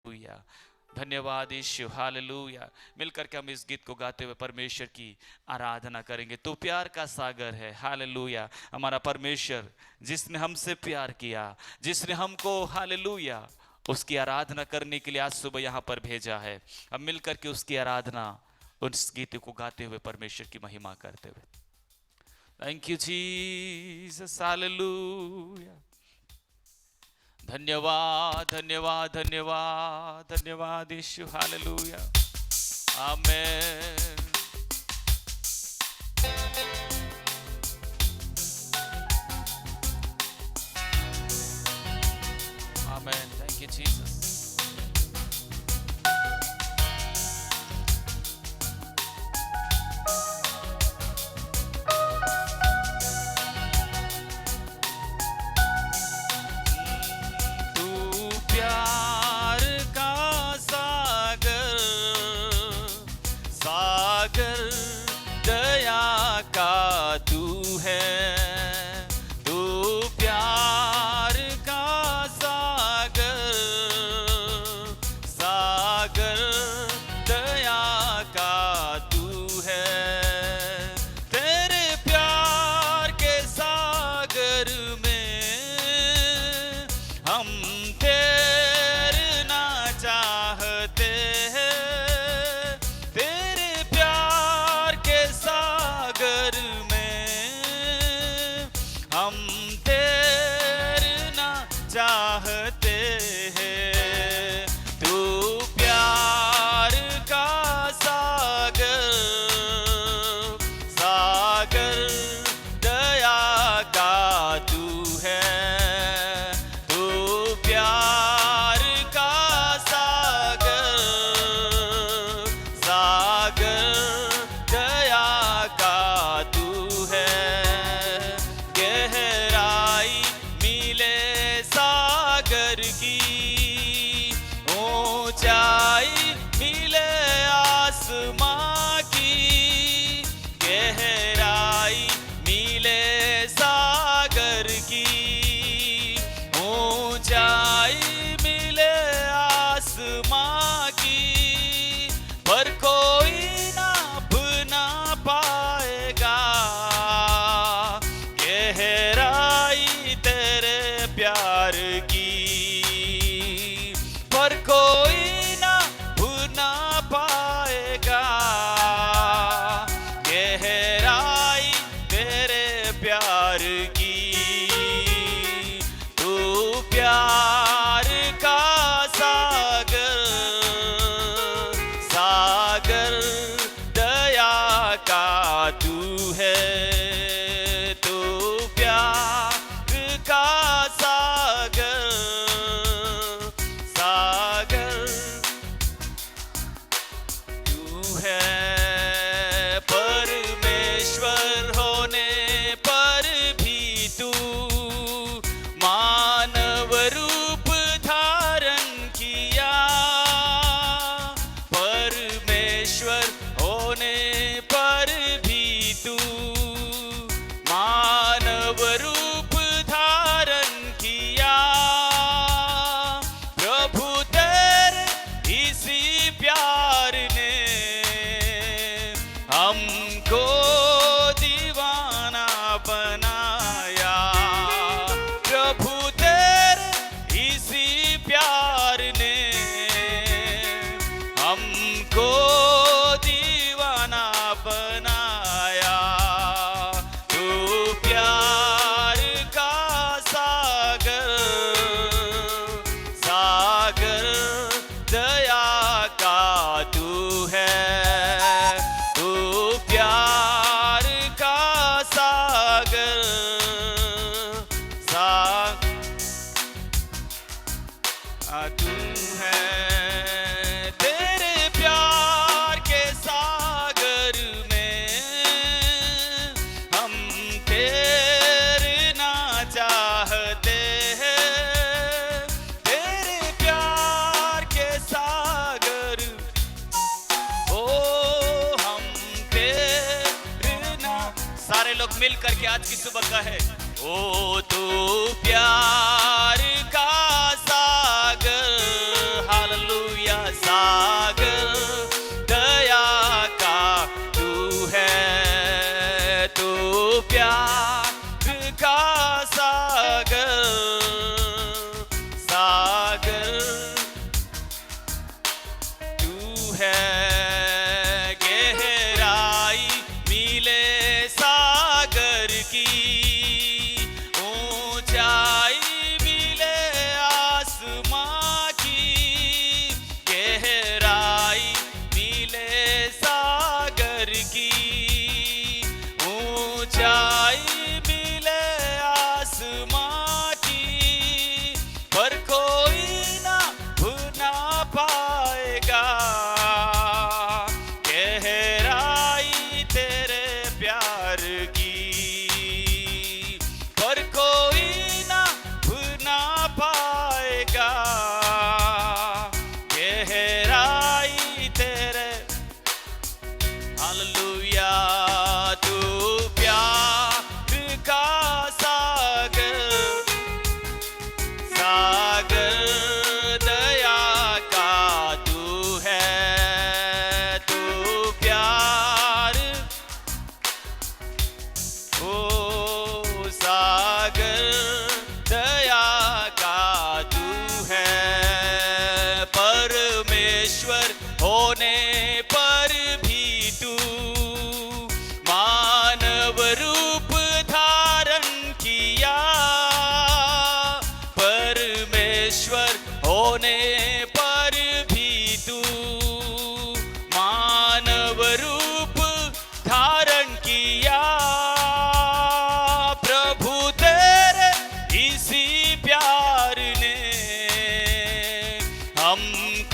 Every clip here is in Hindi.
हालेलुया, धन्यवाद यीशु, हालेलुया। मिलकर के हम इस गीत को गाते हुए परमेश्वर की आराधना करेंगे। तू प्यार का सागर है, हालेलुया। हमारा परमेश्वर जिसने हमसे प्यार किया, जिसने हमको हालेलुया उसकी आराधना करने के लिए आज सुबह यहाँ पर भेजा है। हम मिलकर के उसकी आराधना, उस गीत को गाते हुए परमेश्वर की महिमा करते हुए, थैंक यू जीसस, हालेलुया। धन्यवाद धन्यवाद धन्यवाद धन्यवाद यीशु, हालेलुया, आमेन। आमेन, थैंक यू जीसस। मिल करके आज की सुबह का है, ओ तू प्यार का सागर, हालेलुया।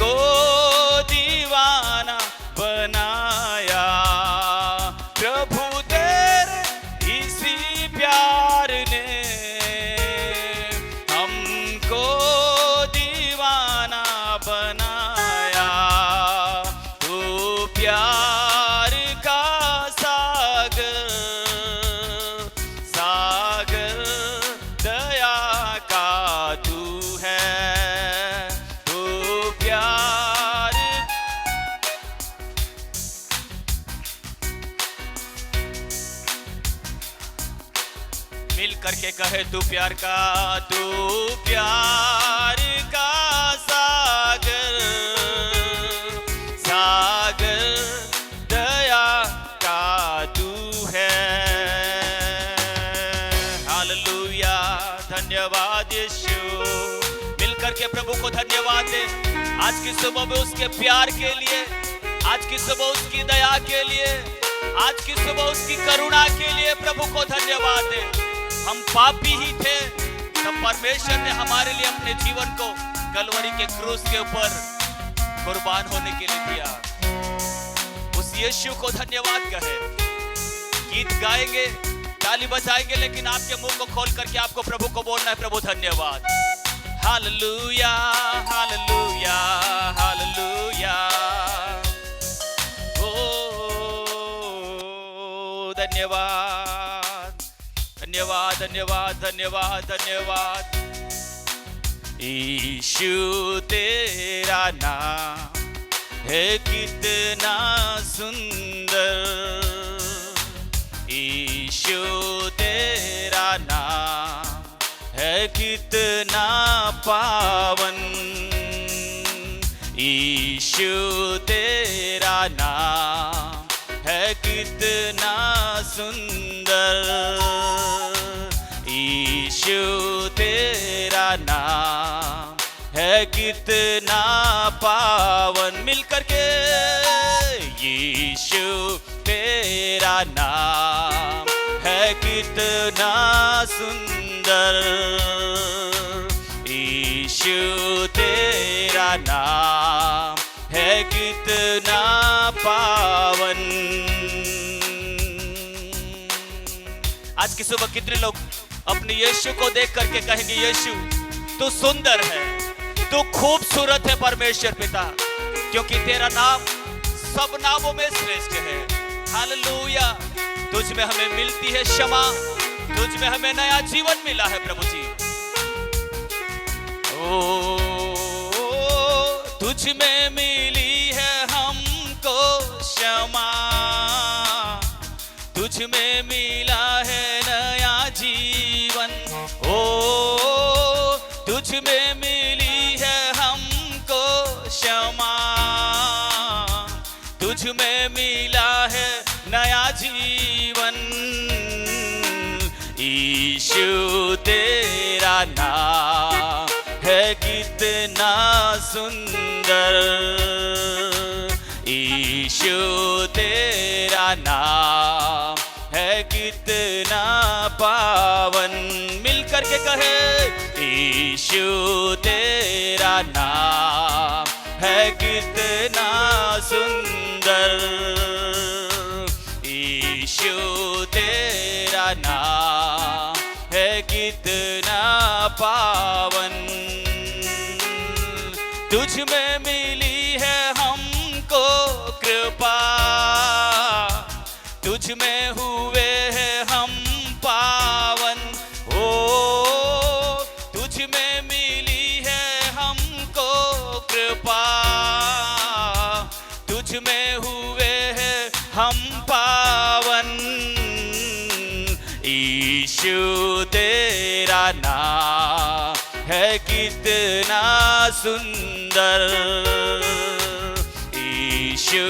हमको दीवाना बनाया। प्रभु तेरे इसी प्यार ने हमको दीवाना बनाया। तू प्यार का सागर, सागर दया का तू है। तू प्यार, मिल करके कहे तू प्यार का, तू प्यार का सागर, सागर दया का तू है। हालेलुया, धन्यवाद यीशु। मिल करके प्रभु को धन्यवाद दे आज की सुबह में उसके प्यार के लिए, आज की सुबह उसकी दया के लिए, आज की सुबह उसकी करुणा के लिए प्रभु को धन्यवाद दे। हम पापी ही थे, तब परमेश्वर ने हमारे लिए अपने जीवन को कलवरी के क्रूस के ऊपर कुर्बान होने के लिए दिया। उस यीशु को धन्यवाद कहे। गीत गाएंगे, ताली बजाएंगे, लेकिन आपके मुंह को खोल करके आपको प्रभु को बोलना है, प्रभु धन्यवाद। Hallelujah, hallelujah, hallelujah. ओ धन्यवाद, धन्यवाद, धन्यवाद, धन्यवाद, धन्यवाद। यीशु तेरा नाम है कितना सुंदर, यीशु तेरा नाम है कितना पावन, यीशु तेरा नाम है कितना सुंदर, यीशु तेरा नाम है कितना पावन। मिल करके यीशु तेरा नाम है कितना सुंदर, यीशु तेरा नाम है कितना पावन। आज की सुबह कितने लोग अपने यीशु को देख करके कहेंगे, यीशु तू सुंदर है, तू खूबसूरत है परमेश्वर पिता, क्योंकि तेरा नाम सब नामों में श्रेष्ठ है। हालेलुया, तुझ में हमें मिलती है क्षमा, तुझ में हमें नया जीवन मिला है प्रभु जी। ओ तुझ में मिली है हमको क्षमा, तुझ में मिला है नया जीवन। ओ तुझ में मिली है हमको क्षमा, तुझ में मिला है नया जीवन। यीशु तेरा नाम है कितना सुंदर, यीशु तेरा नाम है कितना पावन। मिल करके कहे यीशु तेरा नाम है कितना सुंदर, यीशु तेरा नाम है कितना पावन। तुझ में मिली है हमको कृपा, तुझ में हुए हैं हम पावन। ओ तुझ में मिली है हमको कृपा, तुझ में हुए हैं हम पावन। यीशु तेरा नाम है कितना सुंदर, यीशु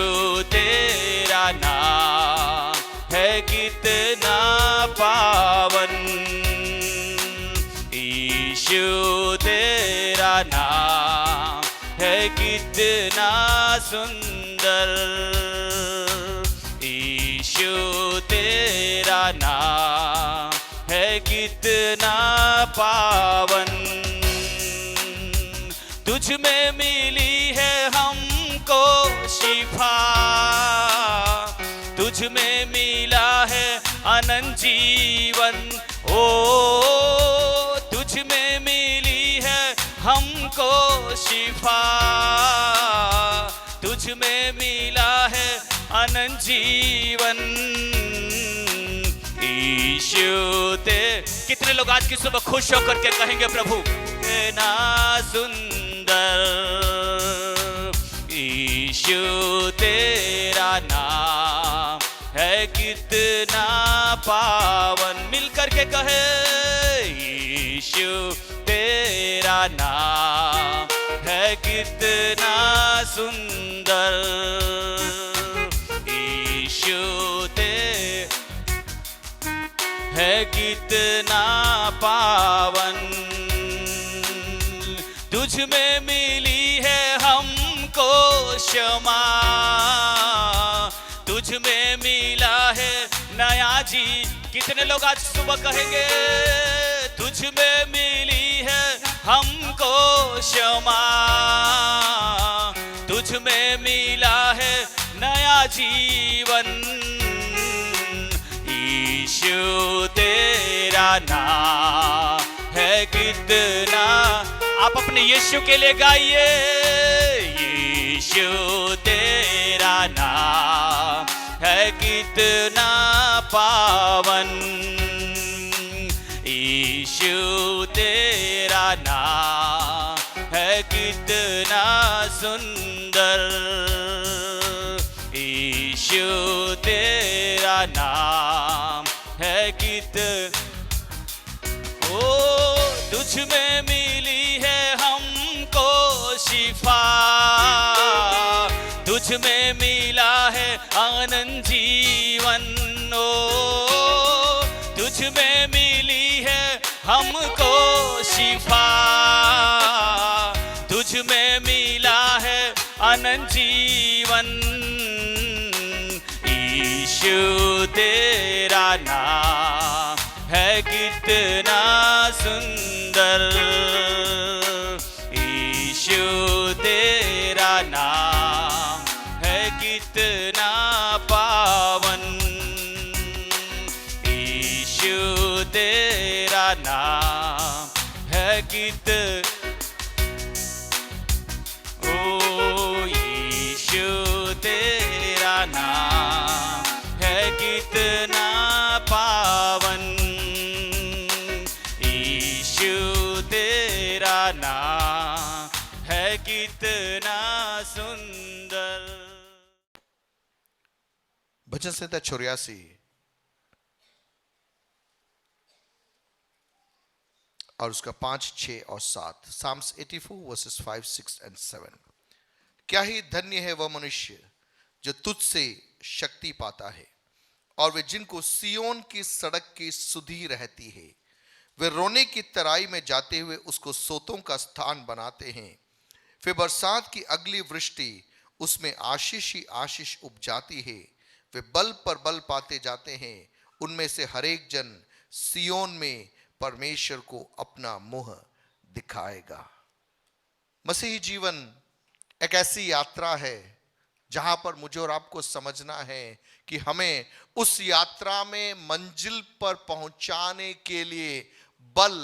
तेरा नाम है कितना पावन। यीशु तेरा नाम है कितना सुंदर, यीशु तेरा नाम है कितना पावन। तुझ में मिली है अनंत जीवन। ओ तुझ में मिली है हमको शिफा, तुझ में मिला है अनंत जीवन। यीशु ते कितने लोग आज की सुबह खुश होकर के कहेंगे प्रभु कितना सुंदर यीशु तेरा नाम है, कितना पावन। मिलकर के कहे यीशु तेरा नाम है, कितना सुंदर यीशु है, कितना पावन। तुझ में मिली है हमको क्षमा, तुझ में मिला है नया जी। कितने लोग आज सुबह कहेंगे तुझ में मिली है हमको क्षमा, तुझ में मिला है नया जीवन। यीशु तेरा नाम है, कितना। आप अपने यीशु के लिए गाइए यीशु तेरा नाम है, कितना पावन। यीशु तेरा नाम है, कितना सुंदर। यीशु तेरा नाम है, ओ तुझ में मिली है हमको शिफा, तुझ में मिला है आनंद जीवन। ओ तुझ में मिली है हमको शिफा, तुझ में मिला है अनंत जीवन। यीशु तेरा नाम है, कितना सुंदर। यीशु तेरा नाम है, कितना पावन। यीशु तेरा नाम है, ओ यीशु तेरा नाम है, कितना पावन। यीशु तेरा नाम है, कितना सुंदर। भजन संहिता 84 और उसका 5, 6 और 7। Psalms 84 verses 5, 6 and 7। क्या ही धन्य है वह मनुष्य जो तुझसे शक्ति पाता है, और वे जिनको सियोन की सड़क की सुधि रहती है। वे रोने की तराई में जाते हुए उसको सोतों का स्थान बनाते हैं। फिर बरसात की अगली वृष्टि उसमें आशीष ही आशीष उपजाती है। वे बल पर बल पाते जाते हैं। उनमें से हरेक जन सियोन में परमेश्वर को अपना मुंह दिखाएगा। मसीही जीवन एक ऐसी यात्रा है जहां पर मुझे और आपको समझना है कि हमें उस यात्रा में मंजिल पर पहुंचाने के लिए बल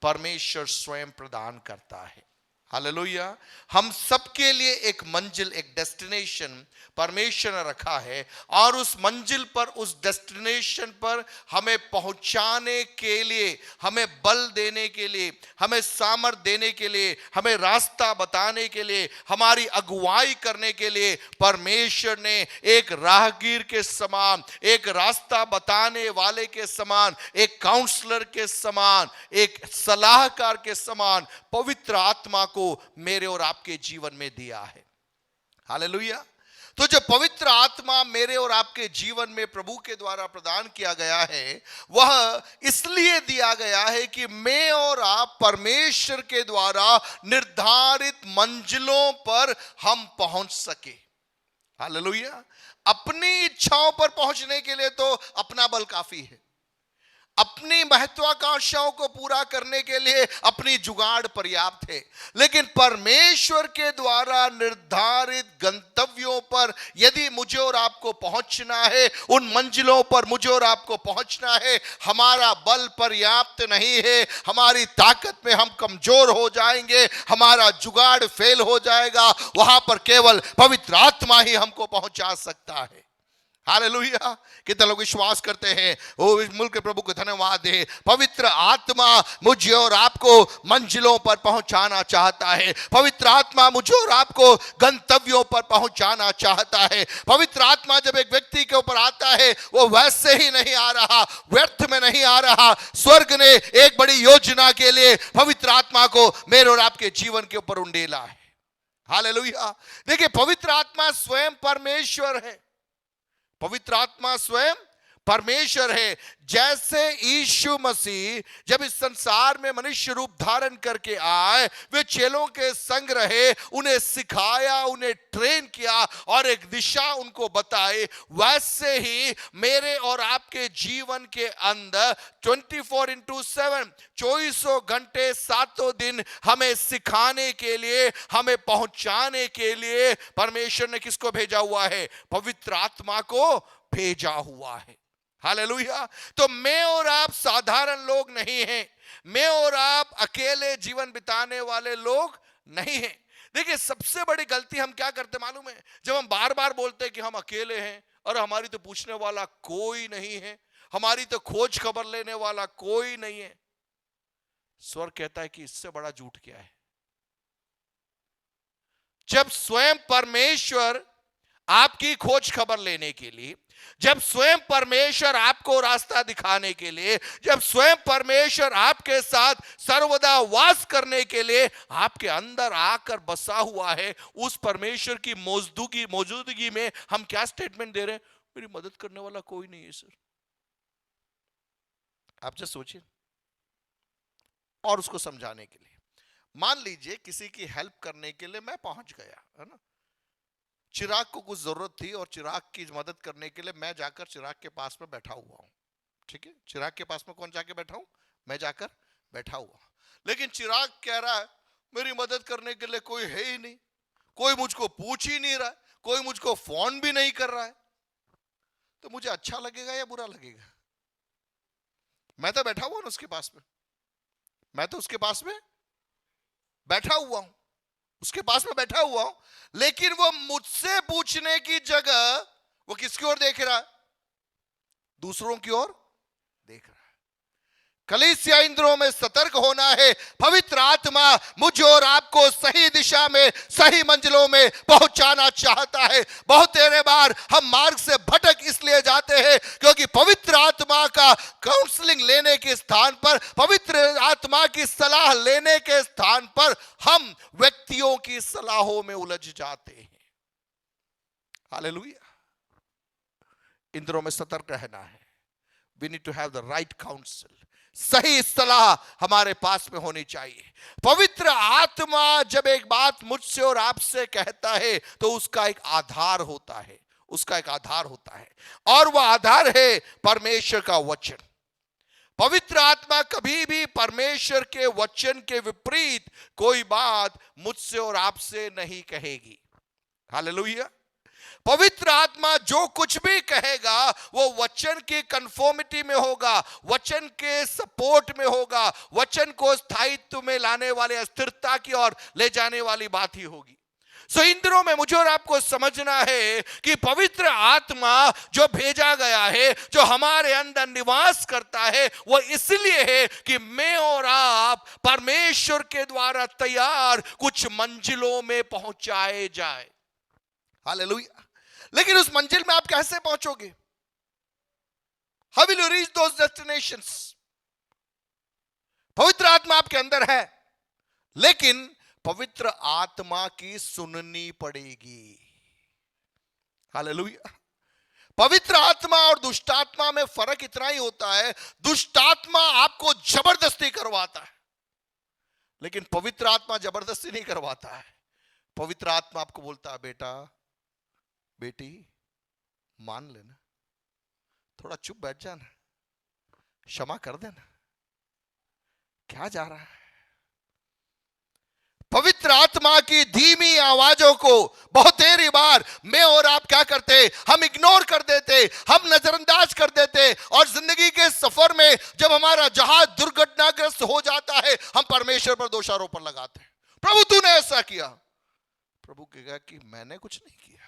परमेश्वर स्वयं प्रदान करता है। हालेलुया। हम सबके लिए एक मंजिल, एक डेस्टिनेशन परमेश्वर ने रखा है, और उस मंजिल पर, उस डेस्टिनेशन पर हमें पहुंचाने के लिए, हमें बल देने के लिए, हमें सामर्थ देने के लिए, हमें रास्ता बताने के लिए, हमारी अगुवाई करने के लिए परमेश्वर ने एक राहगीर के समान, एक रास्ता बताने वाले के समान, एक काउंसलर के समान, एक सलाहकार के समान पवित्र आत्मा को मेरे और आपके जीवन में दिया है। हालेलुया। तो जो पवित्र आत्मा मेरे और आपके जीवन में प्रभु के द्वारा प्रदान किया गया है, वह इसलिए दिया गया है कि मैं और आप परमेश्वर के द्वारा निर्धारित मंजिलों पर हम पहुंच सके। हालेलुया। अपनी इच्छाओं पर पहुंचने के लिए तो अपना बल काफी है, अपनी महत्वाकांक्षाओं को पूरा करने के लिए अपनी जुगाड़ पर्याप्त है, लेकिन परमेश्वर के द्वारा निर्धारित गंतव्यों पर यदि मुझे और आपको पहुंचना है, उन मंजिलों पर मुझे और आपको पहुंचना है, हमारा बल पर्याप्त नहीं है, हमारी ताकत में हम कमजोर हो जाएंगे, हमारा जुगाड़ फेल हो जाएगा। वहां पर केवल पवित्र आत्मा ही हमको पहुंचा सकता है। हालेलुया। कितने लोग विश्वास करते हैं? ओ इस मुल्क के प्रभु को धन्यवाद है, पवित्र आत्मा मुझे और आपको मंजिलों पर पहुंचाना चाहता है। पवित्र आत्मा मुझे और आपको गंतव्यों पर पहुंचाना चाहता है। पवित्र आत्मा जब एक व्यक्ति के ऊपर आता है, वो वैसे ही नहीं आ रहा, व्यर्थ में नहीं आ रहा। स्वर्ग ने एक बड़ी योजना के लिए पवित्र आत्मा को मेरे और आपके जीवन के ऊपर उंडेला है। हालेलुया। देखिए, पवित्र आत्मा स्वयं परमेश्वर है। पवित्र आत्मा स्वयं परमेश्वर है। जैसे यीशु मसीह जब इस संसार में मनुष्य रूप धारण करके आए, वे चेलों के संग रहे, उन्हें सिखाया, उन्हें ट्रेन किया और एक दिशा उनको बताई, वैसे ही मेरे और आपके जीवन के अंदर 24/7 24 घंटे 7 दिन हमें सिखाने के लिए, हमें पहुंचाने के लिए परमेश्वर ने किसको भेजा हुआ है? पवित्र आत्मा को भेजा हुआ है। हालेलुया। तो मैं और आप साधारण लोग नहीं हैं, मैं और आप अकेले जीवन बिताने वाले लोग नहीं हैं। देखिए, सबसे बड़ी गलती हम क्या करते मालूम है? जब हम बार बार बोलते हैं कि हम अकेले हैं और हमारी तो पूछने वाला कोई नहीं है, हमारी तो खोज खबर लेने वाला कोई नहीं है। स्वर कहता है कि इससे बड़ा झूठ क्या है? जब स्वयं परमेश्वर आपकी खोज खबर लेने के लिए, जब स्वयं परमेश्वर आपको रास्ता दिखाने के लिए, जब स्वयं परमेश्वर आपके साथ सर्वदा वास करने के लिए आपके अंदर आकर बसा हुआ है, उस परमेश्वर की मौजूदगी में हम क्या स्टेटमेंट दे रहे हैं? मेरी मदद करने वाला कोई नहीं है सर। आप जस्ट सोचिए। और उसको समझाने के लिए, मान लीजिए किसी की हेल्प करने के लिए मैं पहुंच गया, है ना? चिराग को कुछ जरूरत थी और चिराग की मदद करने के लिए मैं जाकर चिराग के पास में बैठा हुआ हूं। ठीक है, चिराग के पास में कौन जाके बैठा हूं? मैं जाकर बैठा हुआ। लेकिन चिराग कह रहा है मेरी मदद करने के लिए कोई है ही नहीं, कोई मुझको पूछ ही नहीं रहा है, कोई मुझको फोन भी नहीं कर रहा है। तो मुझे अच्छा लगेगा या बुरा लगेगा? मैं तो बैठा हुआ ना उसके पास में, मैं तो उसके पास में बैठा हुआ हूं, उसके पास में बैठा हुआ हूं, लेकिन वो मुझसे पूछने की जगह वो किसकी ओर देख रहा है? दूसरों की ओर देख रहा है। कलीसिया इंद्रियों में सतर्क होना है। पवित्र आत्मा मुझे और आपको सही दिशा में, सही मंजिलों में पहुंचाना चाहता है। बहुत तेरे बार हम मार्ग से भटक इसलिए जाते हैं क्योंकि पवित्र आत्मा का काउंसलिंग लेने के स्थान पर, पवित्र आत्मा की सलाह लेने के स्थान पर हम व्यक्तियों की सलाहों में उलझ जाते हैं। हालेलुया। इंद्रियों में सतर्क रहना है। We need to have the right counsel. सही सलाह हमारे पास में होनी चाहिए। पवित्र आत्मा जब एक बात मुझसे और आपसे कहता है तो उसका एक आधार होता है, उसका एक आधार होता है, और वह आधार है परमेश्वर का वचन। पवित्र आत्मा कभी भी परमेश्वर के वचन के विपरीत कोई बात मुझसे और आपसे नहीं कहेगी। हालेलुया। पवित्र आत्मा जो कुछ भी कहेगा वो वचन की कंफर्मिटी में होगा, वचन के सपोर्ट में होगा, वचन को स्थायित्व में लाने वाले, स्थिरता की ओर ले जाने वाली बात ही होगी। सो इन दिनों में मुझे और आपको समझना है कि पवित्र आत्मा जो भेजा गया है, जो हमारे अंदर निवास करता है, वो इसलिए है कि मैं और आप परमेश्वर के द्वारा तैयार कुछ मंजिलों में पहुंचाए जाए। हालेलुया। लेकिन उस मंजिल में आप कैसे पहुंचोगे? How will you reach those destinations? पवित्र आत्मा आपके अंदर है, लेकिन पवित्र आत्मा की सुननी पड़ेगी। हालेलुया। पवित्र आत्मा और दुष्ट आत्मा में फर्क इतना ही होता है, दुष्ट आत्मा आपको जबरदस्ती करवाता है, लेकिन पवित्र आत्मा जबरदस्ती नहीं करवाता है। पवित्र आत्मा आपको बोलता है बेटा, बेटी मान लेना, थोड़ा चुप बैठ जाना, क्षमा कर देना। क्या जा रहा है? पवित्र आत्मा की धीमी आवाजों को बहुत देरी बार मैं और आप क्या करते, हम इग्नोर कर देते, हम नजरअंदाज कर देते, और जिंदगी के सफर में जब हमारा जहाज दुर्घटनाग्रस्त हो जाता है, हम परमेश्वर पर दोषारोपण लगाते हैं। प्रभु तूने ऐसा किया। प्रभु कहेगा कि मैंने कुछ नहीं किया,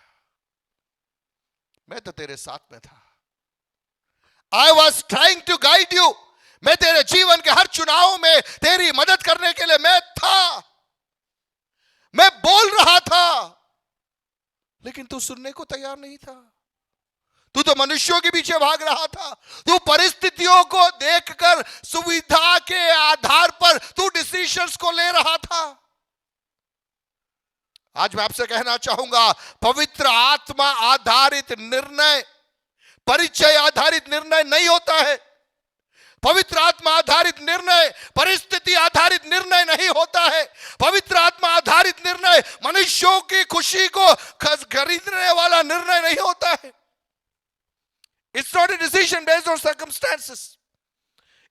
मैं तो तेरे साथ में था। I was trying to guide you. मैं तेरे जीवन के हर चुनाव में तेरी मदद करने के लिए मैं था, मैं बोल रहा था, लेकिन तू सुनने को तैयार नहीं था। तू तो मनुष्यों के पीछे भाग रहा था। तू परिस्थितियों को देखकर सुविधा के आधार पर तू डिसीजंस को ले रहा था। आज मैं आपसे कहना चाहूंगा, पवित्र आत्मा आधारित निर्णय परिचय आधारित निर्णय नहीं होता है। पवित्र आत्मा आधारित निर्णय परिस्थिति आधारित निर्णय नहीं होता है। पवित्र आत्मा आधारित निर्णय मनुष्यों की खुशी को खरीदने वाला निर्णय नहीं होता है। It's not a decision based on circumstances.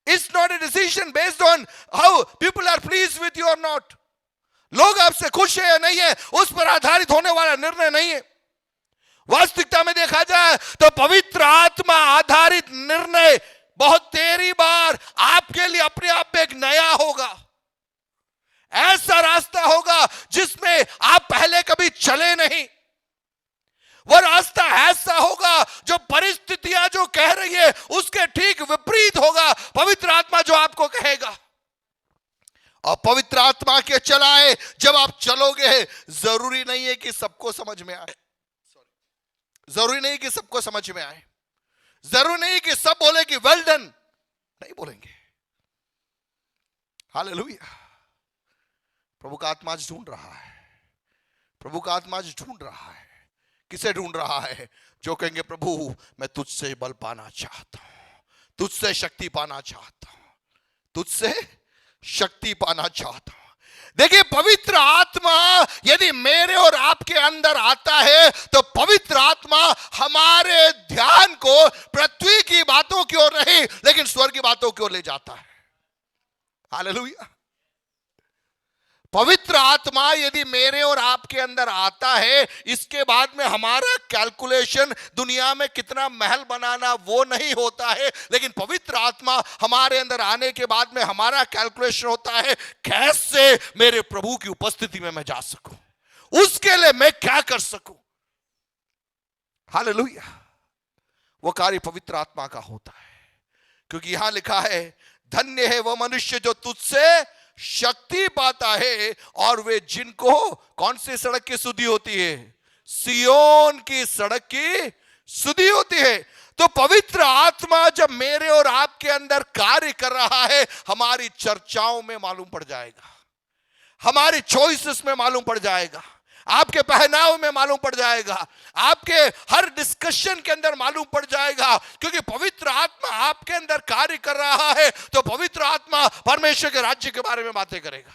It's not a decision based on how people are pleased with you or not. लोग आपसे खुश है या नहीं है, उस पर आधारित होने वाला निर्णय नहीं है। वास्तविकता में देखा जाए तो पवित्र आत्मा आधारित निर्णय बहुत देरी बार आपके लिए अपने आप में एक नया होगा। ऐसा रास्ता होगा जिसमें आप पहले कभी चले नहीं। वह रास्ता ऐसा होगा जो परिस्थितियां जो कह रही है उसके ठीक विपरीत होगा पवित्र आत्मा जो आपको कहेगा। और पवित्र आत्मा के चलाए जब आप चलोगे, जरूरी नहीं है कि सबको समझ में आए, जरूरी नहीं कि सबको समझ में आए, जरूरी नहीं कि सब बोले कि वेल डन, नहीं बोलेंगे। हालेलुया। प्रभु का आत्मा आज ढूंढ रहा है, प्रभु का आत्मा आज ढूंढ रहा है। किसे ढूंढ रहा है? जो कहेंगे प्रभु मैं तुझसे बल पाना चाहता हूं, तुझसे शक्ति पाना चाहता हूं, तुझसे शक्ति पाना चाहता हूं। देखिए, पवित्र आत्मा यदि मेरे और आपके अंदर आता है तो पवित्र आत्मा हमारे ध्यान को पृथ्वी की बातों की ओर नहीं लेकिन स्वर्ग की बातों की ओर ले जाता है। हालेलुया। पवित्र आत्मा यदि मेरे और आपके अंदर आता है, इसके बाद में हमारा कैलकुलेशन दुनिया में कितना महल बनाना वो नहीं होता है, लेकिन पवित्र आत्मा हमारे अंदर आने के बाद में हमारा कैलकुलेशन होता है कैसे मेरे प्रभु की उपस्थिति में मैं जा सकूं, उसके लिए मैं क्या कर सकूं। हालेलुया। वो कार्य पवित्र आत्मा का होता है, क्योंकि यहां लिखा है धन्य है वह मनुष्य जो तुझसे शक्ति पाता है और वे जिनको कौन सी सड़क की सुधि होती है? सियोन की सड़क की सुधि होती है। तो पवित्र आत्मा जब मेरे और आपके अंदर कार्य कर रहा है, हमारी चर्चाओं में मालूम पड़ जाएगा, हमारी चॉइसेस में मालूम पड़ जाएगा, आपके पहनाव में मालूम पड़ जाएगा, आपके हर डिस्कशन के अंदर मालूम पड़ जाएगा। क्योंकि पवित्र आत्मा आपके अंदर कार्य कर रहा है तो पवित्र आत्मा परमेश्वर के राज्य के बारे में बातें करेगा,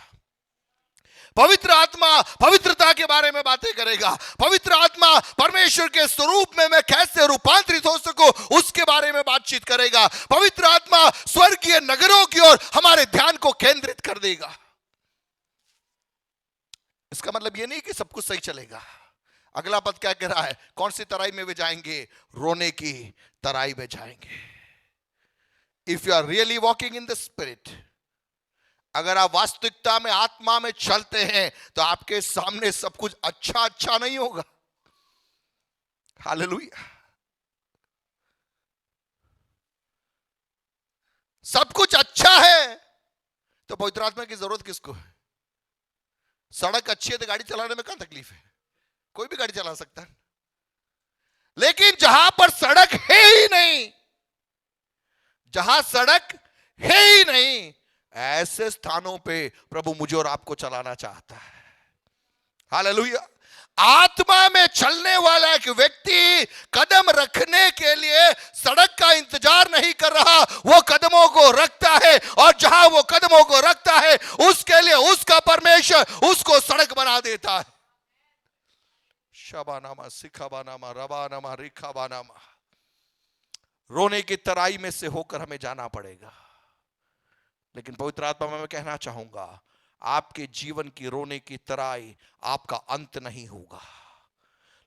पवित्र आत्मा पवित्रता के बारे में बातें करेगा, पवित्र आत्मा परमेश्वर के स्वरूप में मैं कैसे रूपांतरित हो सकूं उसके बारे में बातचीत करेगा। पवित्र आत्मा स्वर्गीय नगरों की ओर हमारे ध्यान को केंद्रित कर देगा। इसका मतलब यह नहीं कि सब कुछ सही चलेगा। अगला पद क्या कह रहा है? कौन सी तराई में वे जाएंगे? रोने की तराई में जाएंगे। If you are really walking in the spirit, अगर आप वास्तविकता में आत्मा में चलते हैं तो आपके सामने सब कुछ अच्छा अच्छा नहीं होगा। हालेलुया। सब कुछ अच्छा है तो पवित्र आत्मा की जरूरत किसको है? सड़क अच्छी है तो गाड़ी चलाने में क्या तकलीफ है? कोई भी गाड़ी चला सकता है। लेकिन जहां पर सड़क है ही नहीं, जहां सड़क है ही नहीं, ऐसे स्थानों पे प्रभु मुझे और आपको चलाना चाहता है। हालेलुया। आत्मा में चलने वाला एक व्यक्ति कदम रखने के लिए सड़क का इंतजार नहीं कर रहा, वो कदमों को रखता है और जहां वो कदमों को रखता है उसके लिए उसका परमेश्वर उसको सड़क बना देता है। शबानामा सिखाबानामा रबानामा रिखाबानामा रोने की तराई में से होकर हमें जाना पड़ेगा। लेकिन पवित्र आत्मा में मैं कहना चाहूंगा, आपके जीवन की रोने की तराई आपका अंत नहीं होगा,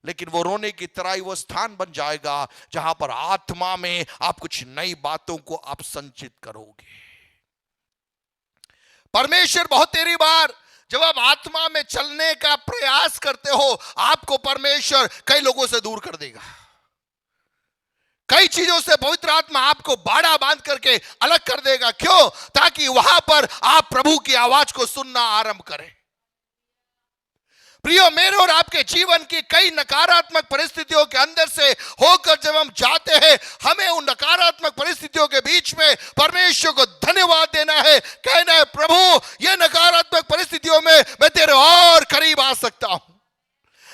लेकिन वो रोने की तराई वो स्थान बन जाएगा जहां पर आत्मा में आप कुछ नई बातों को आप संचित करोगे। परमेश्वर बहुत तेरी बार जब आप आत्मा में चलने का प्रयास करते हो, आपको परमेश्वर कई लोगों से दूर कर देगा, कई चीजों से पवित्र आत्मा आपको बाड़ा बांध करके अलग कर देगा। क्यों? ताकि वहां पर आप प्रभु की आवाज को सुनना आरंभ करें। प्रियो, मेरे और आपके जीवन की कई नकारात्मक परिस्थितियों के अंदर से होकर जब हम जाते हैं, हमें उन नकारात्मक परिस्थितियों के बीच में परमेश्वर को धन्यवाद देना है, कहना है प्रभु ये नकारात्मक परिस्थितियों में मैं तेरे और करीब आ सकता हूं,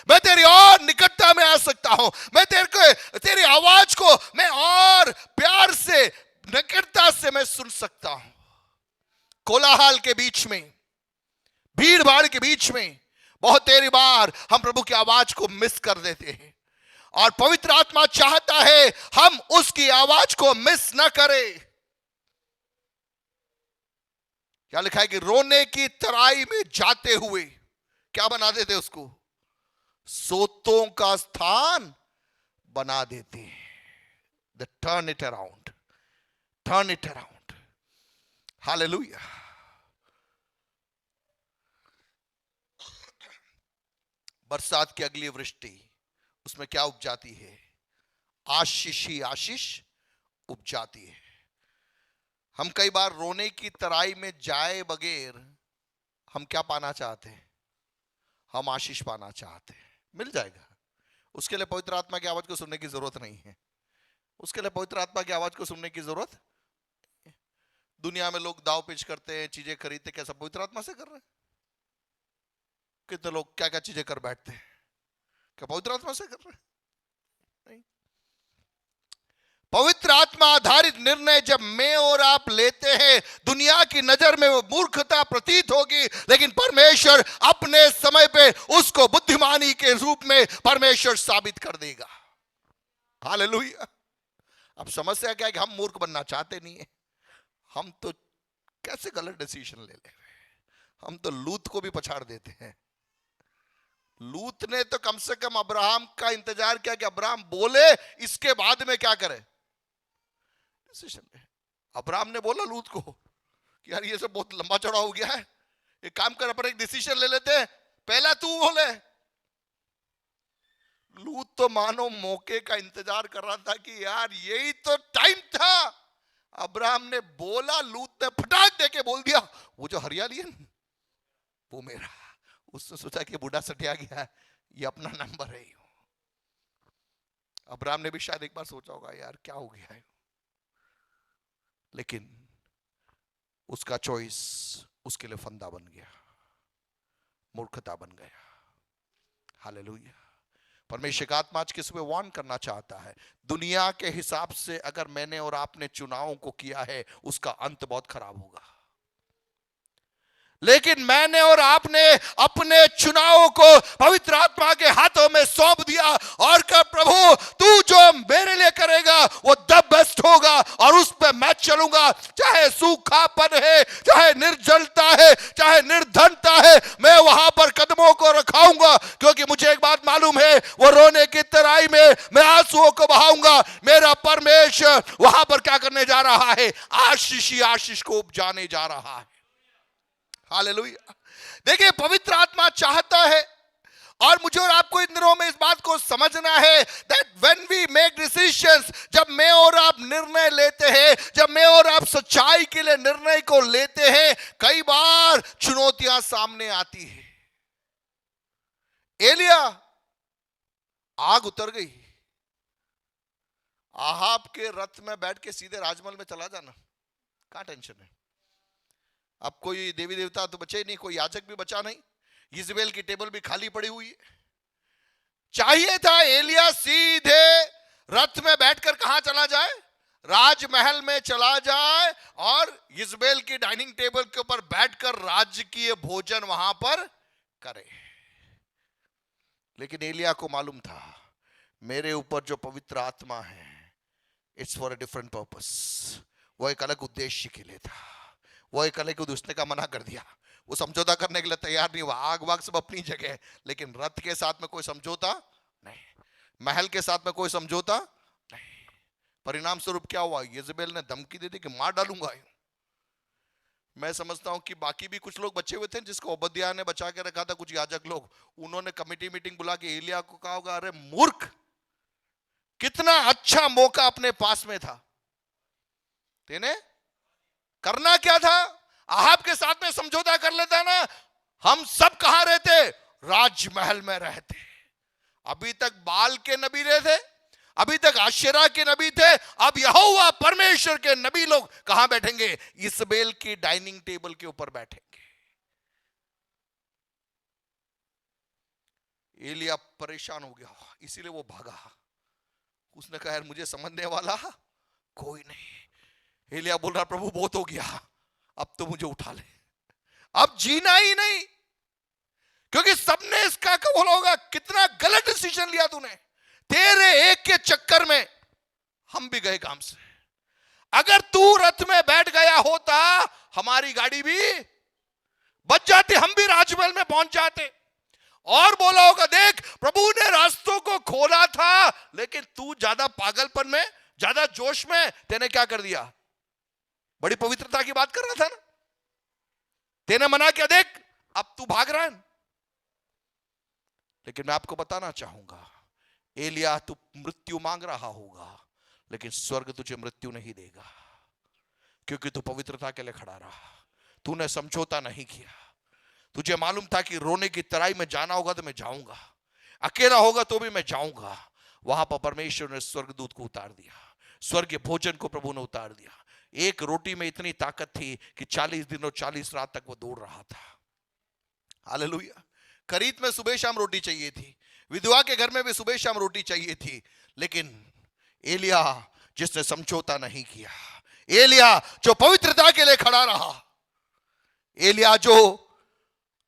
मैं तेरी और निकटता में आ सकता हूं, मैं तेरी आवाज को मैं और प्यार से निकटता से मैं सुन सकता हूं। कोलाहल के बीच में, भीड़ भाड़ के बीच में बहुत तेरी बार हम प्रभु की आवाज को मिस कर देते हैं, और पवित्र आत्मा चाहता है हम उसकी आवाज को मिस न करें। क्या लिखा है कि रोने की तराई में जाते हुए क्या बना देते उसको? सोतों का स्थान बना देते हैं। The turn it around, turn it around. Hallelujah. बरसात की अगली वृष्टि, उसमें क्या उपजाती है? आशीष ही आशीष उपजाती है। हम कई बार रोने की तराई में जाए बगैर हम क्या पाना चाहते हैं? हम आशीष पाना चाहते हैं। मिल जाएगा। उसके लिए पवित्र आत्मा की आवाज को सुनने की जरूरत नहीं है। उसके लिए पवित्र आत्मा की आवाज को सुनने की जरूरत। दुनिया में लोग दाव पेच करते हैं, चीजें खरीदते, कैसा पवित्र आत्मा से कर रहे हैं? कितने लोग क्या क्या चीजें कर बैठते हैं, क्या पवित्र आत्मा से कर रहे हैं? नहीं। पवित्र आत्मा आधारित निर्णय जब मैं और आप लेते हैं, दुनिया की नजर में वो मूर्खता प्रतीत होगी, लेकिन परमेश्वर अपने समय पे उसको बुद्धिमानी के रूप में परमेश्वर साबित कर देगा। हालेलुया। अब समस्या क्या है कि हम मूर्ख बनना चाहते नहीं है। हम तो कैसे गलत डिसीजन ले ले, हम तो लूत को भी पछाड़ देते हैं। लूत ने तो कम से कम अब्राहम का इंतजार किया कि अब्राहम बोले, इसके बाद में क्या करे डिसीजन ले। अब्राहम ने बोला लूत को कि यार ये सब बहुत लंबा चौड़ा हो गया है, एक काम कर अपन एक डिसीजन ले लेते हैं, पहला तू बोले। लूत तो मानो मौके का इंतजार कर रहा था कि यार यही तो टाइम था। अब्राहम ने बोला, लूत ने फटाक दे के बोल दिया, वो जो हरियाली है वो मेरा। उसने सोचा कि बूढ़ा सटिया गया है, ये अपना नंबर है। अब्राहम ने भी शायद एक बार सोचा होगा यार क्या हो गया है, लेकिन उसका चॉइस उसके लिए फंदा बन गया, मूर्खता बन गया। हालेलुया। परमेश्वर का आत्मा आज किसी को वार्न करना चाहता है। दुनिया के हिसाब से अगर मैंने और आपने चुनावों को किया है, उसका अंत बहुत खराब होगा। लेकिन मैंने और आपने अपने चुनावों को पवित्र आत्मा के हाथों में सौंप दिया और कहा प्रभु तू जो मेरे लिए करेगा वो द बेस्ट होगा, और उस पर मैं चलूंगा। चाहे सूखापन है, चाहे निर्जलता है, चाहे निर्धनता है, मैं वहां पर कदमों को रखाऊंगा, क्योंकि मुझे एक बात मालूम है, वो रोने की तराई में मैं आंसुओं को बहाऊंगा। मेरा परमेश्वर वहां पर क्या करने जा रहा है? आशीष ही आशीष को उपजाने जा रहा है। हालेलुया। देखिए, पवित्र आत्मा चाहता है, और मुझे और आपको इन दिनों में इस बात को समझना है that when we make decisions, जब मैं और आप निर्णय लेते हैं, जब मैं और आप सच्चाई के लिए निर्णय को लेते हैं, कई बार चुनौतियां सामने आती है। एलिया, आग उतर गई, आहाब के रथ में बैठ के सीधे राजमहल में चला जाना, कहां टेंशन है? अब कोई देवी देवता तो बचे नहीं, कोई याजक भी बचा नहीं, इजबेल की टेबल भी खाली पड़ी हुई है। चाहिए था एलिया सीधे रथ में बैठकर कहां चला जाए? राजमहल में चला जाए, और इजबेल की डाइनिंग टेबल के ऊपर बैठकर राजकीय भोजन वहां पर करे। लेकिन एलिया को मालूम था मेरे ऊपर जो पवित्र आत्मा है, it's for a different purpose. वो एक अलग उद्देश्य के लिए था, वो एक अलग उसने का मना कर दिया, वो समझौता करने के लिए तैयार नहीं हुआ। आग वाग सब अपनी जगह है, लेकिन रथ के साथ में कोई समझौता नहीं, महल के साथ में कोई समझौता नहीं। परिणाम स्वरूप क्या हुआ, यजेबेल ने धमकी दे दी कि मार डालूंगा। मैं समझता हूं कि बाकी भी कुछ लोग बचे हुए थे जिसको ओबद्याह ने बचा के रखा था, कुछ याजक लोग, उन्होंने कमेटी मीटिंग बुला के एलिया को कहा होगा, अरे मूर्ख, कितना अच्छा मौका अपने पास में था, तेने करना क्या था, आहाब के साथ में समझौता कर लेता ना, हम सब कहां रहते, राजमहल में रहते। अभी तक बाल के नबी रहे थे, अभी तक आशेरा के नबी थे, अब यहोवा परमेश्वर के नबी लोग कहां बैठेंगे, इस्राएल की डाइनिंग टेबल के ऊपर बैठेंगे। एलिया परेशान हो गया, इसीलिए वो भागा। उसने कहा यार मुझे समझने वाला कोई नहीं। एलिया बोल रहा प्रभु बहुत हो गया, अब तो मुझे उठा ले, अब जीना ही नहीं, क्योंकि सबने इसका बोला होगा कितना गलत डिसीजन लिया तूने, तेरे एक के चक्कर में हम भी गए काम से। अगर तू रथ में बैठ गया होता, हमारी गाड़ी भी बच जाती, हम भी राजमहल में पहुंच जाते। और बोला होगा देख प्रभु ने रास्तों को खोला था, लेकिन तू ज्यादा पागलपन में, ज्यादा जोश में, तेने क्या कर दिया, बड़ी पवित्रता की बात कर रहा था ना, तेने मना किया, देख अब तू भाग रहा है। लेकिन मैं आपको बताना चाहूंगा, एलिया तू मृत्यु मांग रहा होगा, लेकिन स्वर्ग तुझे मृत्यु नहीं देगा, क्योंकि तू पवित्रता के लिए खड़ा रहा, तूने समझौता नहीं किया। तुझे मालूम था कि रोने की तराई में जाना होगा तो मैं जाऊंगा, अकेला होगा तो भी मैं जाऊंगा। वहां पर परमेश्वर ने स्वर्गदूत को उतार दिया, स्वर्गीय भोजन को प्रभु ने उतार दिया। एक रोटी में इतनी ताकत थी कि 40 दिन और 40 रात तक वो दौड़ रहा था। हालेलुया। खरीद में सुबह शाम रोटी चाहिए थी, विधवा के घर में भी सुबह शाम रोटी चाहिए थी, लेकिन एलिया जिसने समझौता नहीं किया, एलिया जो पवित्रता के लिए खड़ा रहा, एलिया जो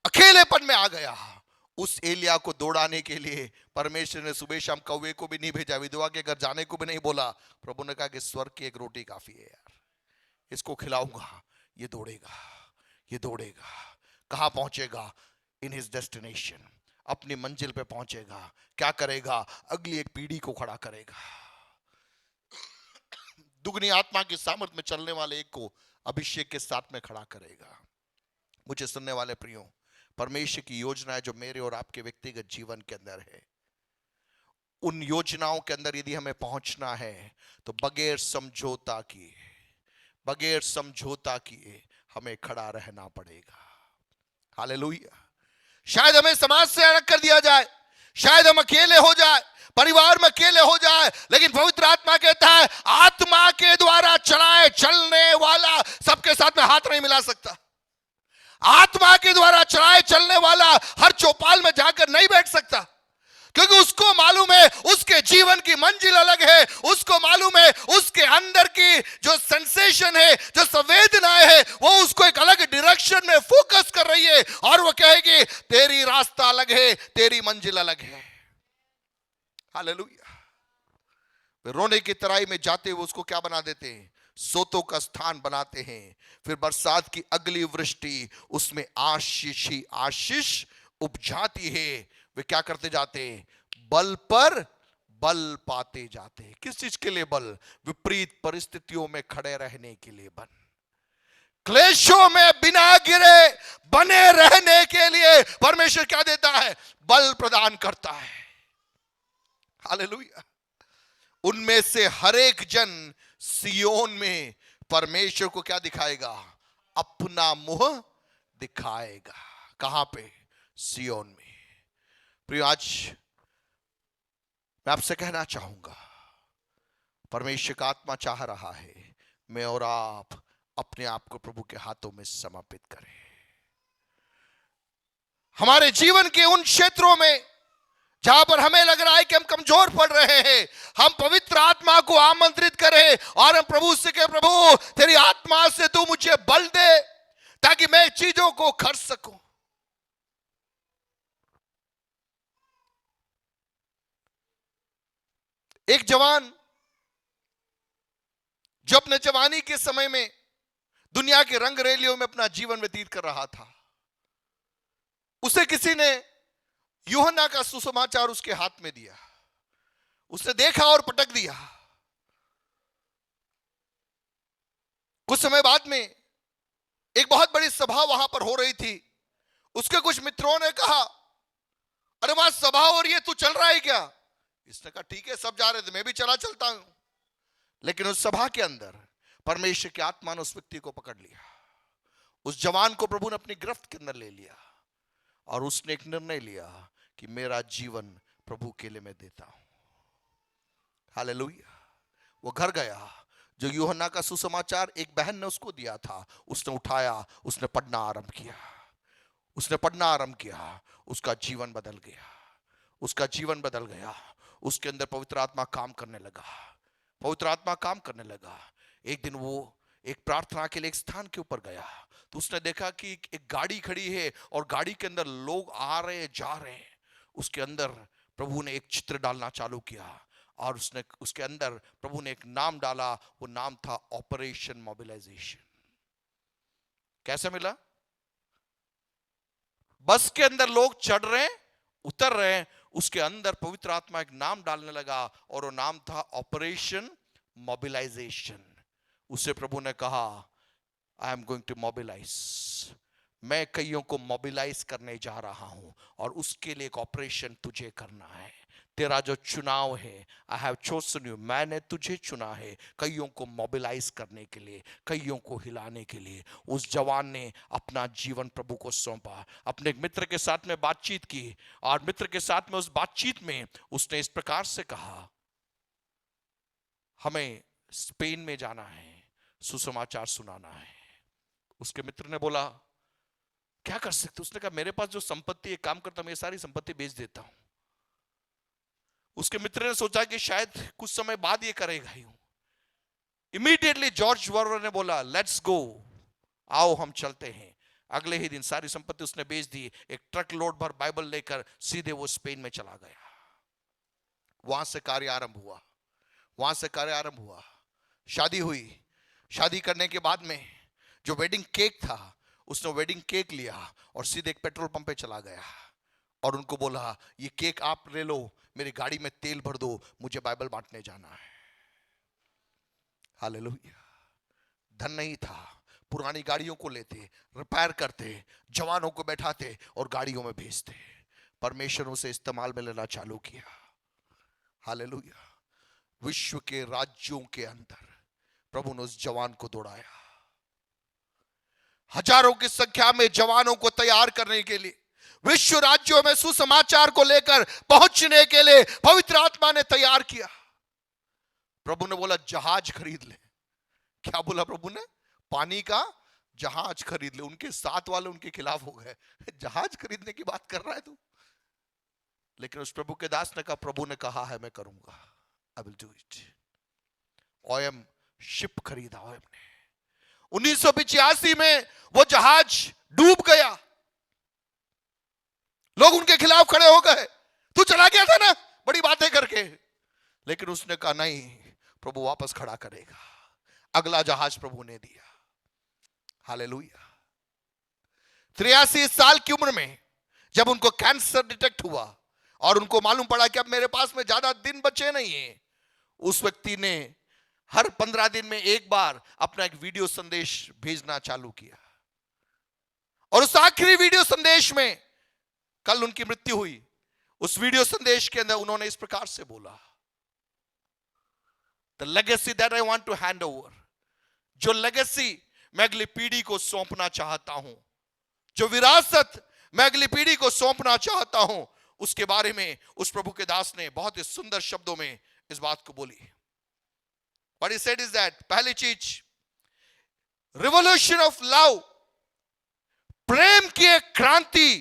अकेलेपन में आ गया, उस एलिया को दौड़ाने के लिए परमेश्वर ने सुबह शाम कौवे को भी नहीं भेजा, विधवा के घर जाने को भी नहीं बोला। प्रभु ने कहा कि स्वर्ग की एक रोटी काफी है यार, इसको खिलाऊंगा, ये दौड़ेगा, ये दौड़ेगा, कहां पहुंचेगा, इन हिज डेस्टिनेशन, अपनी मंजिल पे पहुंचेगा। क्या करेगा, अगली एक पीढ़ी को खड़ा करेगा, दुगनी आत्मा की सामर्थ में चलने वाले एक को अभिषेक के साथ में खड़ा करेगा। मुझे सुनने वाले प्रियो, परमेश्वर की योजनाएं जो मेरे और आपके व्यक्तिगत जीवन के अंदर है, उन योजनाओं के अंदर यदि हमें पहुंचना है तो बगैर समझौता किए हमें खड़ा रहना पड़ेगा। हालेलुया। शायद हमें समाज से अलग कर दिया जाए, शायद हम अकेले हो जाए, परिवार में अकेले हो जाए, लेकिन पवित्र आत्मा कहता है आत्मा के द्वारा चलाए चलने वाला सबके साथ में हाथ नहीं मिला सकता। आत्मा के द्वारा चलाए चलने वाला हर चौपाल में जाकर नहीं बैठ सकता, क्योंकि उसको मालूम है उसके जीवन की मंजिल अलग है, उसको मालूम है उसके अंदर की जो सेंसेशन है, जो संवेदनाएं है, वो उसको एक अलग डायरेक्शन में फोकस कर रही है, और वो कहेगी तेरी रास्ता अलग है, तेरी मंजिल अलग है। हालेलुया। वे रोने की तराई में जाते हुए उसको क्या बना देते हैं, सोतों का स्थान बनाते हैं। फिर बरसात की अगली वृष्टि उसमें आशीष ही आशीष उपजाती है। वे क्या करते जाते हैं, बल पर बल पाते जाते हैं। किस चीज के लिए बल, विपरीत परिस्थितियों में खड़े रहने के लिए बल, क्लेशों में बिना गिरे बने रहने के लिए परमेश्वर क्या देता है, बल प्रदान करता है। हालेलुया। उनमें से हर एक जन सियोन में परमेश्वर को क्या दिखाएगा, अपना मुंह दिखाएगा। कहां पे, सियोन में। प्रिय, आज मैं आपसे कहना चाहूंगा, परमेश्वर का आत्मा चाह रहा है मैं और आप अपने आप को प्रभु के हाथों में समर्पित करें। हमारे जीवन के उन क्षेत्रों में जहां पर हमें लग रहा है कि हम कमजोर पड़ रहे हैं, हम पवित्र आत्मा को आमंत्रित करें और हम प्रभु से कहें, प्रभु तेरी आत्मा से तू मुझे बल दे ताकि मैं चीजों को कर सकूं। एक जवान जो अपने जवानी के समय में दुनिया के रंग रैलियों में अपना जीवन व्यतीत कर रहा था, उसे किसी ने यूहन्ना का सुसमाचार उसके हाथ में दिया। उसने देखा और पटक दिया। कुछ समय बाद में एक बहुत बड़ी सभा वहां पर हो रही थी। उसके कुछ मित्रों ने कहा, अरे वहां सभा हो रही है, तू चल रहा है क्या? इसने कहा ठीक है, सब जा रहे थे, मैं भी चलता हूं। लेकिन उस सभा के अंदर परमेश्वर की आत्मा ने उस व्यक्ति को पकड़ लिया। उस जवान को प्रभु ने अपनी गिरफ्त के अंदर ले लिया और उसने एक निर्णय लिया कि मेरा जीवन प्रभु के लिए मैं देता हूं। हालेलुया। वो घर गया, जो यूहन्ना का सुसमाचार एक बहन ने उसको दिया था, उसने उठाया, उसने पढ़ना आरंभ किया। उसने पढ़ना आरंभ किया, उसका जीवन बदल गया। उसका जीवन बदल गया। उसके अंदर पवित्र आत्मा काम करने लगा। पवित्र आत्मा काम करने लगा। एक दिन वो एक प्रार्थना के लिए एक स्थान के ऊपर गया, तो उसने देखा कि एक गाड़ी खड़ी है और गाड़ी के अंदर लोग आ रहे जा रहे हैं। उसके अंदर प्रभु ने एक चित्र डालना चालू किया और उसके अंदर प्रभु ने एक नाम डाला। वो नाम था ऑपरेशन मोबिलाइजेशन। कैसे मिला? बस के अंदर लोग चढ़ रहे हैं, उतर रहे हैं, उसके अंदर पवित्र आत्मा एक नाम डालने लगा और वो नाम था ऑपरेशन मोबिलाइजेशन। उसे प्रभु ने कहा, I am going to mobilise, मैं कईयों को मोबिलाइज करने जा रहा हूं और उसके लिए एक ऑपरेशन तुझे करना है। तेरा जो चुनाव है, आई हैव चोजन यू, मैंने तुझे चुना है कईयों को मोबिलाइज करने के लिए, कईयों को हिलाने के लिए। उस जवान ने अपना जीवन प्रभु को सौंपा। अपने एक मित्र के साथ में बातचीत की और मित्र के साथ में उस बातचीत में उसने इस प्रकार से कहा, हमें स्पेन में जाना है, सुसमाचार सुनाना है। उसके मित्र ने बोला, क्या कर सकते? उसने कहा, मेरे पास जो संपत्ति, एक काम करता हूं, मैं सारी संपत्ति बेच देता हूं। उसके मित्र ने सोचा कि शायद कुछ समय बाद ये करेगा ही। इमीडिएटली जॉर्ज वर्वर ने बोला, लेट्स गो, आओ हम चलते हैं। अगले ही दिन सारी संपत्ति उसने बेच दी। एक ट्रक लोड भर बाइबल लेकर सीधे वो स्पेन में चला गया। वहां से कार्य आरंभ हुआ। वहां से कार्य आरंभ हुआ। शादी हुई। शादी करने के बाद में जो वेडिंग केक था, उसने वेडिंग केक लिया और सीधे एक पेट्रोल पंप पे चला गया और उनको बोला, ये केक आप ले लो, मेरी गाड़ी में तेल भर दो, मुझे बाइबल बांटने जाना है। हालेलुया। धन नहीं था, पुरानी गाड़ियों को लेते, रिपेयर करते, जवानों को बैठाते और गाड़ियों में भेजते। परमेश्वर उसे इस्तेमाल में लेना चालू किया। हालेलुया। विश्व के राज्यों के अंदर प्रभु ने उस जवान को दौड़ाया। हजारों की संख्या में जवानों को तैयार करने के लिए, विश्व राज्यों में सुसमाचार को लेकर पहुंचने के लिए पवित्र आत्मा ने तैयार किया। प्रभु ने बोला, जहाज खरीद ले। क्या बोला प्रभु ने? पानी का जहाज खरीद ले। उनके साथ वाले उनके खिलाफ हो गए, जहाज खरीदने की बात कर रहा है तू? लेकिन उस प्रभु के दास ने कहा, प्रभु ने कहा है, मैं करूंगा, I will do it. OM ship खरीदा ओएम ने। 1985 में वो जहाज डूब गया। लोग उनके खिलाफ खड़े हो गए, तू चला गया था ना बड़ी बातें करके। लेकिन उसने कहा, नहीं, प्रभु वापस खड़ा करेगा। अगला जहाज प्रभु ने दिया। हालेलुया। 83 साल की उम्र में जब उनको कैंसर डिटेक्ट हुआ और उनको मालूम पड़ा कि अब मेरे पास में ज्यादा दिन बचे नहीं है, उस व्यक्ति ने हर 15 दिन में एक बार अपना एक वीडियो संदेश भेजना चालू किया। और उस आखिरी वीडियो संदेश में, कल उनकी मृत्यु हुई, उस वीडियो संदेश के अंदर उन्होंने इस प्रकार से बोला, the legacy that I want to hand over, जो लेगेसी मैं अगली पीढ़ी को सौंपना चाहता हूं, जो विरासत मैं अगली पीढ़ी को सौंपना चाहता हूं, उसके बारे में उस प्रभु के दास ने बहुत ही सुंदर शब्दों में इस बात को बोली। What he said is that, पहली चीज, रिवोल्यूशन ऑफ लव, प्रेम की एक क्रांति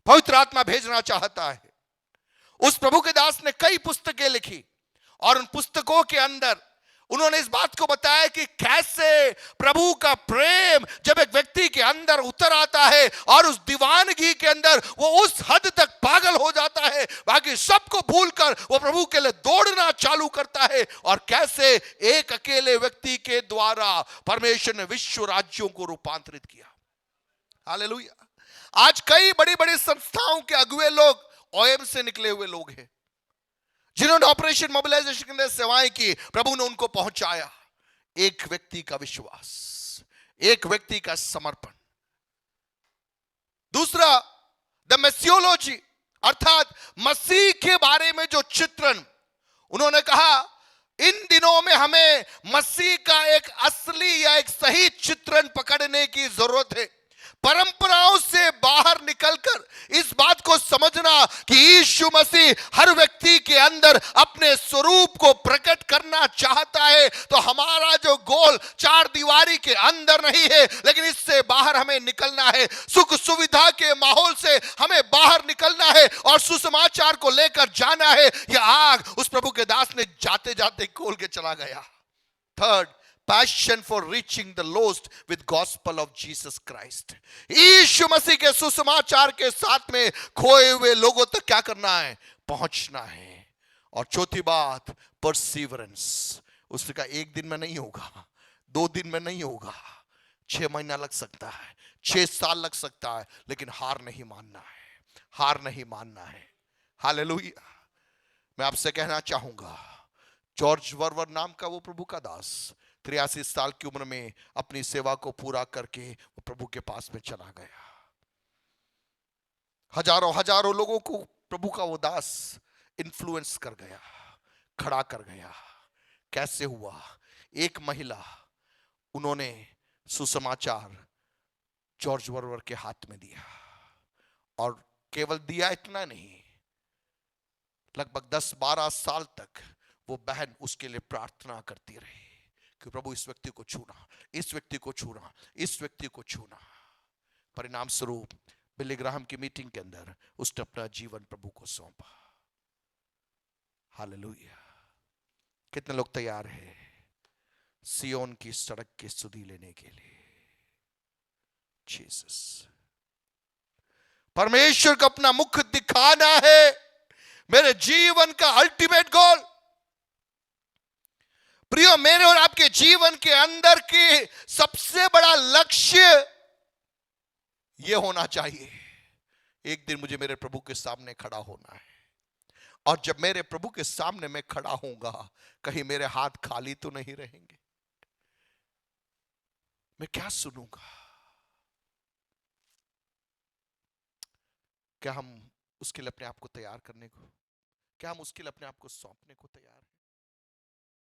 पवित्र आत्मा भेजना चाहता है। उस प्रभु के दास ने कई पुस्तकें लिखी और उन पुस्तकों के अंदर उन्होंने इस बात को बताया कि कैसे प्रभु का प्रेम जब एक व्यक्ति के अंदर उतर आता है और उस दीवानगी के अंदर वो उस हद तक पागल हो जाता है, बाकी सबको भूलकर वो प्रभु के लिए दौड़ना चालू करता है, और कैसे एक अकेले व्यक्ति के द्वारा परमेश्वर ने विश्व राज्यों को रूपांतरित किया। हालेलुया। आज कई बड़ी बड़ी संस्थाओं के अगुवे लोग ओएम से निकले हुए लोग हैं, जिन्होंने ऑपरेशन मोबिलाइजेशन के अंदर सेवाएं की। प्रभु ने उनको पहुंचाया। एक व्यक्ति का विश्वास, एक व्यक्ति का समर्पण। दूसरा, द मेसियोलॉजी, अर्थात मसीह के बारे में जो चित्रण। उन्होंने कहा इन दिनों में हमें मसीह का एक असली या एक सही चित्रण पकड़ने की जरूरत है। परंपराओं से बाहर निकलकर इस बात को समझना कि यीशु मसीह हर व्यक्ति के अंदर अपने स्वरूप को प्रकट करना चाहता है, तो हमारा जो गोल चार दीवारी के अंदर नहीं है, लेकिन इससे बाहर हमें निकलना है। सुख सुविधा के माहौल से हमें बाहर निकलना है और सुसमाचार को लेकर जाना है। यह आग उस प्रभु के दास ने जाते जाते खोल के चला गया। Third, passion for reaching the lost with gospel of Jesus Christ. यीशु मसीह के सुसमाचार के साथ में खोए हुए लोगों तक क्या करना है? पहुंचना है। और चौथी बात, परसीवरेंस। उसका एक दिन में नहीं होगा, 2 दिन में नहीं होगा, 6 महीना लग सकता है, 6 साल लग सकता है, लेकिन हार नहीं मानना है, हार नहीं मानना है। हालेलुया। मैं आपसे कहना चाहूंगा, जॉर्ज वर्वर नाम का वो प्रभु का दास 83 साल की उम्र में अपनी सेवा को पूरा करके वो प्रभु के पास में चला गया। हजारों हजारों लोगों को प्रभु का वो दास इन्फ्लुएंस कर गया, खड़ा कर गया। कैसे हुआ? एक महिला, उन्होंने सुसमाचार जॉर्ज वर्वर के हाथ में दिया, और केवल दिया इतना नहीं, लगभग 10-12 साल तक वो बहन उसके लिए प्रार्थना करती रही कि प्रभु इस व्यक्ति को छूना, इस व्यक्ति को छूना, इस व्यक्ति को छूना। परिणाम स्वरूप बिली ग्राहम की मीटिंग के अंदर उसने अपना जीवन प्रभु को सौंपा। हालेलुया। कितने लोग तैयार हैं सियोन की सड़क की सुधि लेने के लिए? जीसस। परमेश्वर को अपना मुख दिखाना है मेरे जीवन का अल्टीमेट गोल। प्रियो, मेरे और आपके जीवन के अंदर के सबसे बड़ा लक्ष्य यह होना चाहिए, एक दिन मुझे मेरे प्रभु के सामने खड़ा होना है, और जब मेरे प्रभु के सामने मैं खड़ा होऊंगा, कहीं मेरे हाथ खाली तो नहीं रहेंगे। मैं क्या सुनूंगा? क्या हम उसके लिए अपने आप को तैयार करने को, क्या हम उसके लिए अपने आप को सौंपने को तैयार हैं?